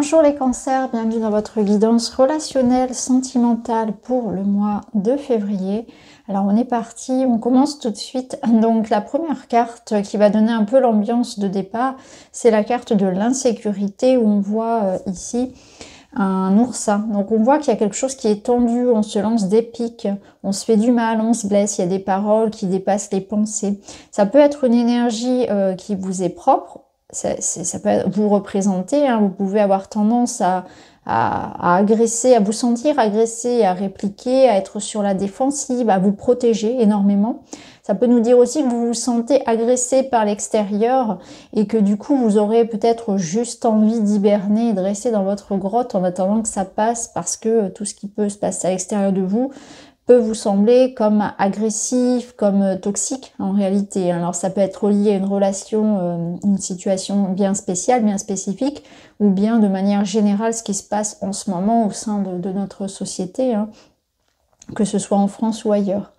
Bonjour les cancers, bienvenue dans votre guidance relationnelle, sentimentale pour le mois de février. Alors on est parti, on commence tout de suite. Donc la première carte qui va donner un peu l'ambiance de départ, c'est la carte de l'insécurité où on voit ici un oursin. Donc on voit qu'il y a quelque chose qui est tendu, on se lance des pics, on se fait du mal, on se blesse, il y a des paroles qui dépassent les pensées. Ça peut être une énergie qui vous est propre. Ça peut vous représenter, hein, vous pouvez avoir tendance à agresser, à vous sentir agressé, à répliquer, à être sur la défensive, à vous protéger énormément. Ça peut nous dire aussi que vous vous sentez agressé par l'extérieur et que du coup vous aurez peut-être juste envie d'hiberner et de rester dans votre grotte en attendant que ça passe parce que tout ce qui peut se passer à l'extérieur de vous peut vous sembler comme agressif, comme toxique en réalité. Alors ça peut être lié à une relation, une situation bien spéciale, bien spécifique, ou bien de manière générale ce qui se passe en ce moment au sein de notre société, hein, que ce soit en France ou ailleurs.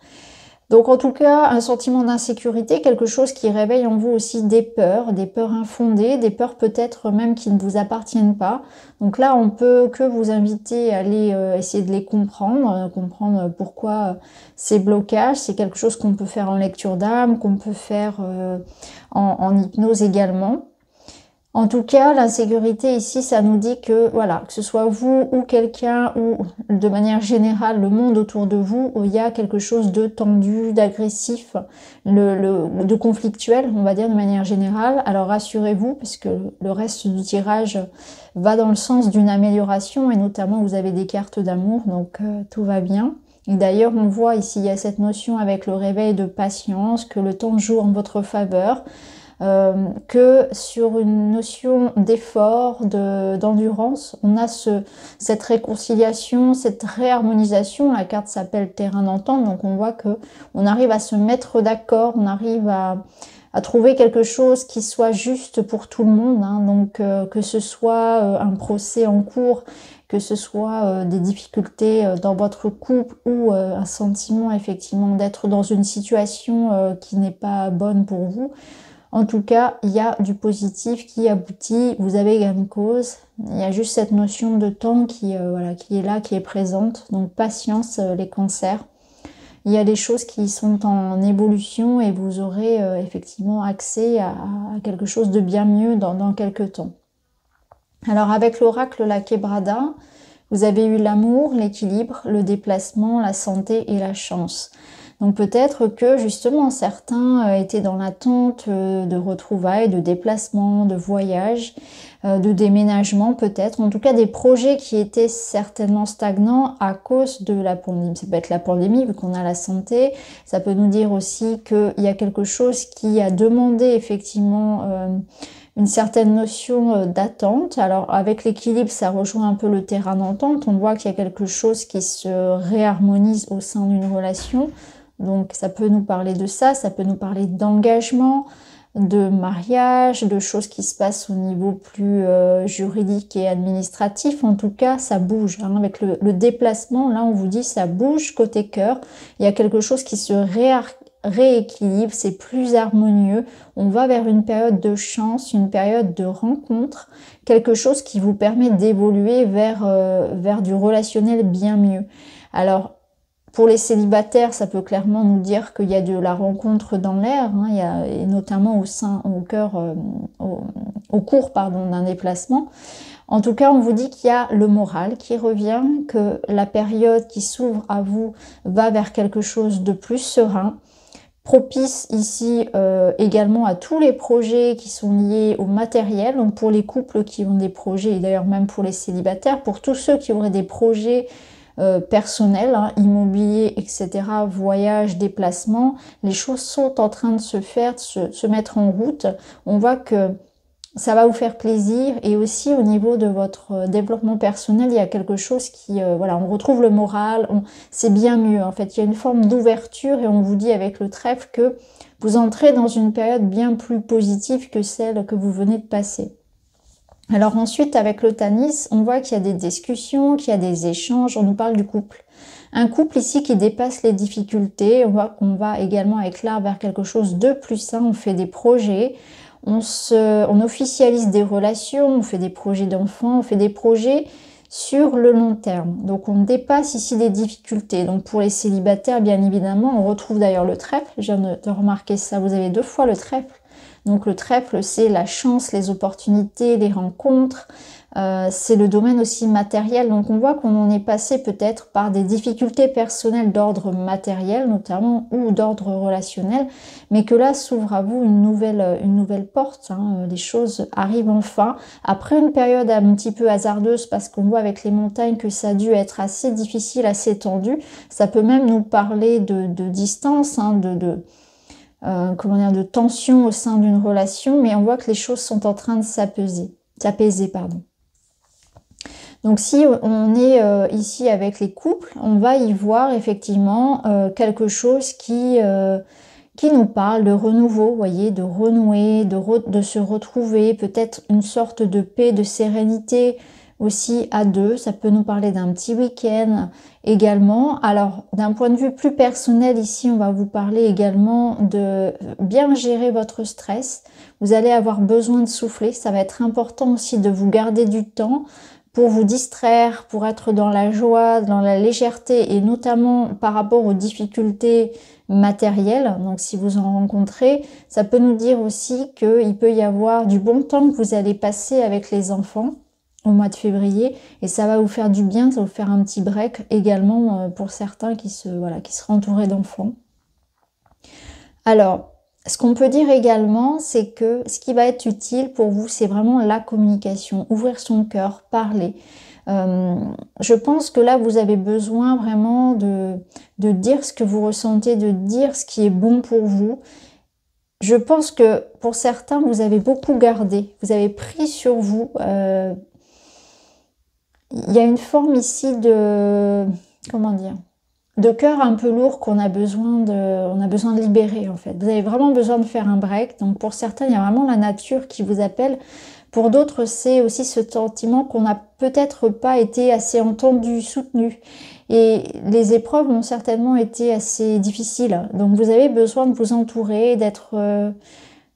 Donc en tout cas, un sentiment d'insécurité, quelque chose qui réveille en vous aussi des peurs infondées, des peurs peut-être même qui ne vous appartiennent pas. Donc là, on peut que vous inviter à aller essayer de les comprendre, comprendre pourquoi ces blocages. C'est quelque chose qu'on peut faire en lecture d'âme, qu'on peut faire en hypnose également. En tout cas, l'insécurité ici, ça nous dit que, voilà, que ce soit vous ou quelqu'un ou de manière générale le monde autour de vous, il y a quelque chose de tendu, d'agressif, de conflictuel, on va dire de manière générale. Alors rassurez-vous, parce que le reste du tirage va dans le sens d'une amélioration et notamment vous avez des cartes d'amour, donc tout va bien. Et d'ailleurs, on voit ici, il y a cette notion avec le réveil de patience, que le temps joue en votre faveur. Que sur une notion d'effort, d'endurance, on a cette réconciliation, cette réharmonisation. La carte s'appelle terrain d'entente, donc on voit que on arrive à se mettre d'accord, on arrive à trouver quelque chose qui soit juste pour tout le monde, hein. Donc que ce soit un procès en cours, que ce soit des difficultés dans votre couple ou un sentiment effectivement d'être dans une situation qui n'est pas bonne pour vous. En tout cas, il y a du positif qui aboutit, vous avez gain de cause. Il y a juste cette notion de temps qui, voilà, qui est là, qui est présente. Donc patience les cancers. Il y a des choses qui sont en évolution et vous aurez effectivement accès à quelque chose de bien mieux dans quelques temps. Alors avec l'oracle la Quebrada, vous avez eu l'amour, l'équilibre, le déplacement, la santé et la chance. Donc peut-être que justement certains étaient dans l'attente de retrouvailles, de déplacements, de voyages, de déménagements peut-être. En tout cas des projets qui étaient certainement stagnants à cause de la pandémie. Ça peut être la pandémie vu qu'on a la santé. Ça peut nous dire aussi qu'il y a quelque chose qui a demandé effectivement une certaine notion d'attente. Alors avec l'équilibre, ça rejoint un peu le terrain d'entente. On voit qu'il y a quelque chose qui se réharmonise au sein d'une relation. Donc ça peut nous parler de ça peut nous parler d'engagement, de mariage, de choses qui se passent au niveau plus juridique et administratif. En tout cas, ça bouge. Hein. Avec le déplacement, là on vous dit ça bouge côté cœur. Il y a quelque chose qui se rééquilibre, c'est plus harmonieux. On va vers une période de chance, une période de rencontre, quelque chose qui vous permet d'évoluer vers du relationnel bien mieux. Alors, pour les célibataires, ça peut clairement nous dire qu'il y a de la rencontre dans l'air, hein, et notamment au cours d'un déplacement. En tout cas, on vous dit qu'il y a le moral qui revient, que la période qui s'ouvre à vous va vers quelque chose de plus serein, propice ici également à tous les projets qui sont liés au matériel, donc pour les couples qui ont des projets, et d'ailleurs même pour les célibataires, pour tous ceux qui auraient des projets personnel, hein, immobilier, etc., voyage, déplacement, les choses sont en train de se faire, de se mettre en route. On voit que ça va vous faire plaisir et aussi au niveau de votre développement personnel, il y a quelque chose qui, voilà, on retrouve le moral, c'est bien mieux. En fait, il y a une forme d'ouverture et on vous dit avec le trèfle que vous entrez dans une période bien plus positive que celle que vous venez de passer. Alors ensuite, avec le Tanis, on voit qu'il y a des discussions, qu'il y a des échanges, on nous parle du couple. Un couple ici qui dépasse les difficultés, on voit qu'on va également avec l'art vers quelque chose de plus sain, on fait des projets, on officialise des relations, on fait des projets d'enfants, on fait des projets sur le long terme. Donc on dépasse ici des difficultés. Donc pour les célibataires, bien évidemment, on retrouve d'ailleurs le trèfle. Je viens de remarquer ça, vous avez 2 fois le trèfle. Donc le trèfle, c'est la chance, les opportunités, les rencontres. C'est le domaine aussi matériel. Donc on voit qu'on en est passé peut-être par des difficultés personnelles d'ordre matériel notamment ou d'ordre relationnel, mais que là s'ouvre à vous une nouvelle porte. Les choses arrivent enfin. Après une période un petit peu hasardeuse, parce qu'on voit avec les montagnes que ça a dû être assez difficile, assez tendu. Ça peut même nous parler de distance, comment dire, de tension au sein d'une relation, mais on voit que les choses sont en train de s'apaiser, pardon. Donc si on est ici avec les couples, on va y voir effectivement quelque chose qui nous parle de renouveau, vous voyez, de renouer, de se retrouver, peut-être une sorte de paix, de sérénité aussi à 2. Ça peut nous parler d'un petit week-end également. Alors d'un point de vue plus personnel, ici on va vous parler également de bien gérer votre stress. Vous allez avoir besoin de souffler, ça va être important aussi de vous garder du temps pour vous distraire, pour être dans la joie, dans la légèreté, et notamment par rapport aux difficultés matérielles. Donc si vous en rencontrez, ça peut nous dire aussi qu'il peut y avoir du bon temps que vous allez passer avec les enfants au mois de février, et ça va vous faire du bien, ça va vous faire un petit break également pour certains qui seraient entourés d'enfants. Alors, ce qu'on peut dire également, c'est que ce qui va être utile pour vous, c'est vraiment la communication, ouvrir son cœur, parler. Je pense que là, vous avez besoin vraiment de dire ce que vous ressentez, de dire ce qui est bon pour vous. Je pense que pour certains, vous avez beaucoup gardé, vous avez pris sur vous. Il y a une forme ici de... comment dire ? De cœur un peu lourd qu'on a besoin de libérer en fait. Vous avez vraiment besoin de faire un break. Donc pour certains, il y a vraiment la nature qui vous appelle. Pour d'autres, c'est aussi ce sentiment qu'on n'a peut-être pas été assez entendu, soutenu. Et les épreuves ont certainement été assez difficiles. Donc vous avez besoin de vous entourer, d'être...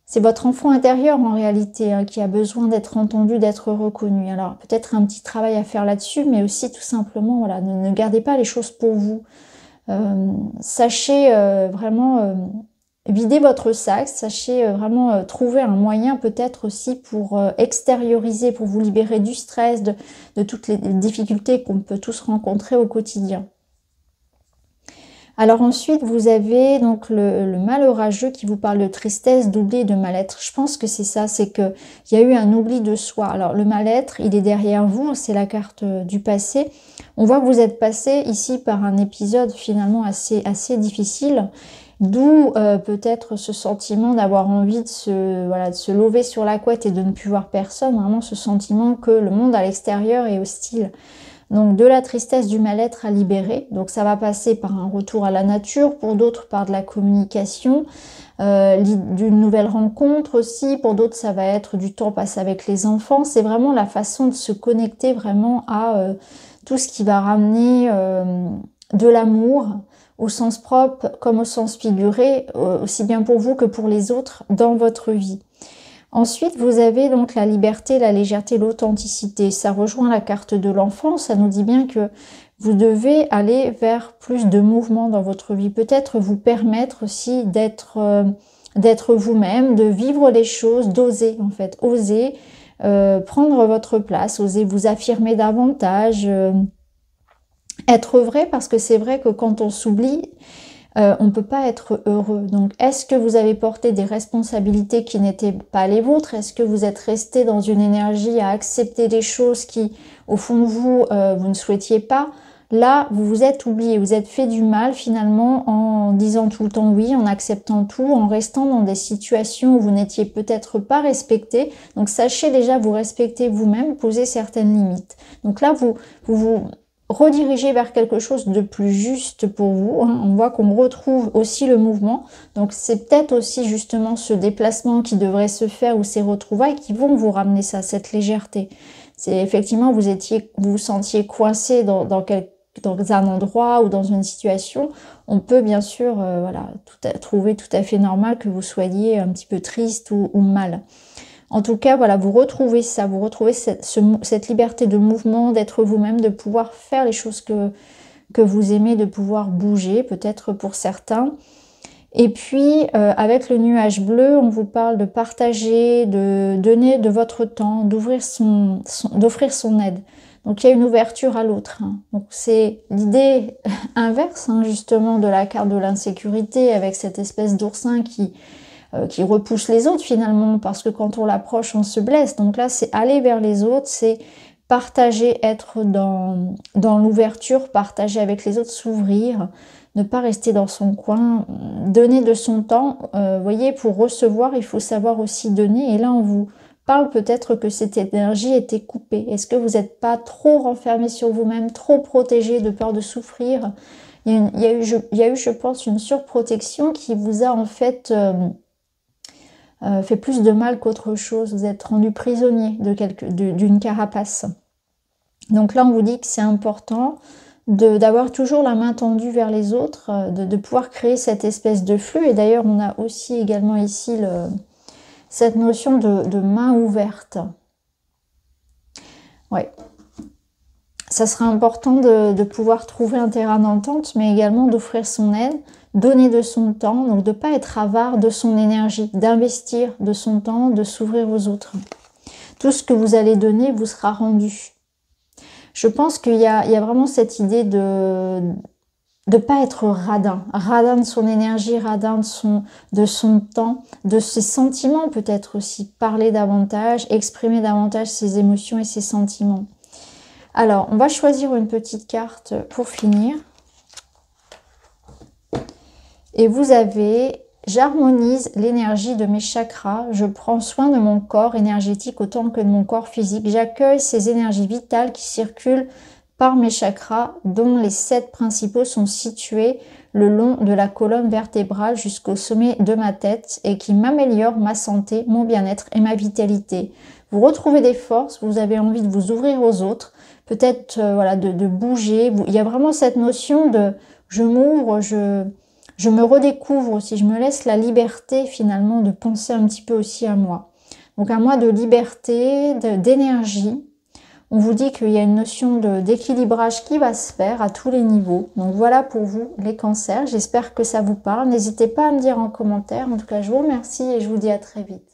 c'est votre enfant intérieur en réalité qui a besoin d'être entendu, d'être reconnu. Alors peut-être un petit travail à faire là-dessus, mais aussi tout simplement, voilà, ne gardez pas les choses pour vous. Sachez vraiment vider votre sac, sachez vraiment trouver un moyen peut-être aussi pour extérioriser, pour vous libérer du stress, de toutes les difficultés qu'on peut tous rencontrer au quotidien. Alors ensuite, vous avez donc le mal orageux qui vous parle de tristesse, d'oubli et de mal-être. Je pense que c'est ça, c'est qu'il y a eu un oubli de soi. Alors le mal-être, il est derrière vous, c'est la carte du passé. On voit que vous êtes passé ici par un épisode finalement assez difficile, d'où peut-être ce sentiment d'avoir envie de se lever sur la couette et de ne plus voir personne. Vraiment ce sentiment que le monde à l'extérieur est hostile. Donc de la tristesse, du mal-être à libérer. Donc ça va passer par un retour à la nature, pour d'autres par de la communication, d'une nouvelle rencontre aussi. Pour d'autres ça va être du temps passé avec les enfants. C'est vraiment la façon de se connecter vraiment à tout ce qui va ramener de l'amour au sens propre comme au sens figuré, aussi bien pour vous que pour les autres dans votre vie. Ensuite, vous avez donc la liberté, la légèreté, l'authenticité. Ça rejoint la carte de l'enfant. Ça nous dit bien que vous devez aller vers plus de mouvement dans votre vie. Peut-être vous permettre aussi d'être vous-même, de vivre les choses, d'oser en fait. Oser prendre votre place, oser vous affirmer davantage, être vrai, parce que c'est vrai que quand on s'oublie, on ne peut pas être heureux. Donc, est-ce que vous avez porté des responsabilités qui n'étaient pas les vôtres? Est-ce que vous êtes resté dans une énergie à accepter des choses qui, au fond de vous, vous ne souhaitiez pas? Là, vous vous êtes oublié, vous êtes fait du mal finalement en disant tout le temps oui, en acceptant tout, en restant dans des situations où vous n'étiez peut-être pas respecté. Donc, sachez déjà vous respecter vous-même, poser certaines limites. Donc là, vous redirigez vers quelque chose de plus juste pour vous. On voit qu'on retrouve aussi le mouvement. Donc c'est peut-être aussi justement ce déplacement qui devrait se faire ou ces retrouvailles qui vont vous ramener ça, cette légèreté. C'est effectivement vous vous sentiez coincé dans dans un endroit ou dans une situation, on peut bien sûr voilà, trouver tout à fait normal que vous soyez un petit peu triste ou mal. En tout cas, voilà, vous retrouvez ça, vous retrouvez cette liberté de mouvement, d'être vous-même, de pouvoir faire les choses que vous aimez, de pouvoir bouger, peut-être pour certains. Et puis, avec le nuage bleu, on vous parle de partager, de donner de votre temps, d'offrir son aide. Donc, il y a une ouverture à l'autre. Hein. Donc, c'est l'idée inverse, hein, justement, de la carte de l'insécurité, avec cette espèce d'oursin qui repousse les autres, finalement, parce que quand on l'approche, on se blesse. Donc là, c'est aller vers les autres, c'est partager, être dans l'ouverture, partager avec les autres, s'ouvrir, ne pas rester dans son coin, donner de son temps. Vous voyez, pour recevoir, il faut savoir aussi donner. Et là, on vous parle peut-être que cette énergie était coupée. Est-ce que vous n'êtes pas trop renfermé sur vous-même, trop protégé de peur de souffrir? Il y a eu, je pense, une surprotection qui vous a en fait fait plus de mal qu'autre chose. Vous êtes rendu prisonnier d'une carapace. Donc là, on vous dit que c'est important d'avoir toujours la main tendue vers les autres, de pouvoir créer cette espèce de flux. Et d'ailleurs, on a aussi également ici cette notion de main ouverte. Ouais. Ça sera important de pouvoir trouver un terrain d'entente, mais également d'offrir son aide, donner de son temps, donc de ne pas être avare de son énergie, d'investir de son temps, de s'ouvrir aux autres. Tout ce que vous allez donner vous sera rendu. Je pense qu'il y a vraiment cette idée de ne pas être radin de son énergie, radin de son temps, de ses sentiments peut-être aussi, parler davantage, exprimer davantage ses émotions et ses sentiments. Alors, on va choisir une petite carte pour finir. Et vous avez « J'harmonise l'énergie de mes chakras. Je prends soin de mon corps énergétique autant que de mon corps physique. J'accueille ces énergies vitales qui circulent par mes chakras, dont les 7 principaux sont situés le long de la colonne vertébrale jusqu'au sommet de ma tête et qui m'améliorent ma santé, mon bien-être et ma vitalité. » Vous retrouvez des forces, vous avez envie de vous ouvrir aux autres, peut-être voilà, de bouger. Il y a vraiment cette notion de je m'ouvre, je me redécouvre aussi, je me laisse la liberté finalement de penser un petit peu aussi à moi. Donc un mois de liberté, d'énergie. On vous dit qu'il y a une notion d'équilibrage qui va se faire à tous les niveaux. Donc voilà pour vous les cancers, j'espère que ça vous parle. N'hésitez pas à me dire en commentaire. En tout cas, je vous remercie et je vous dis à très vite.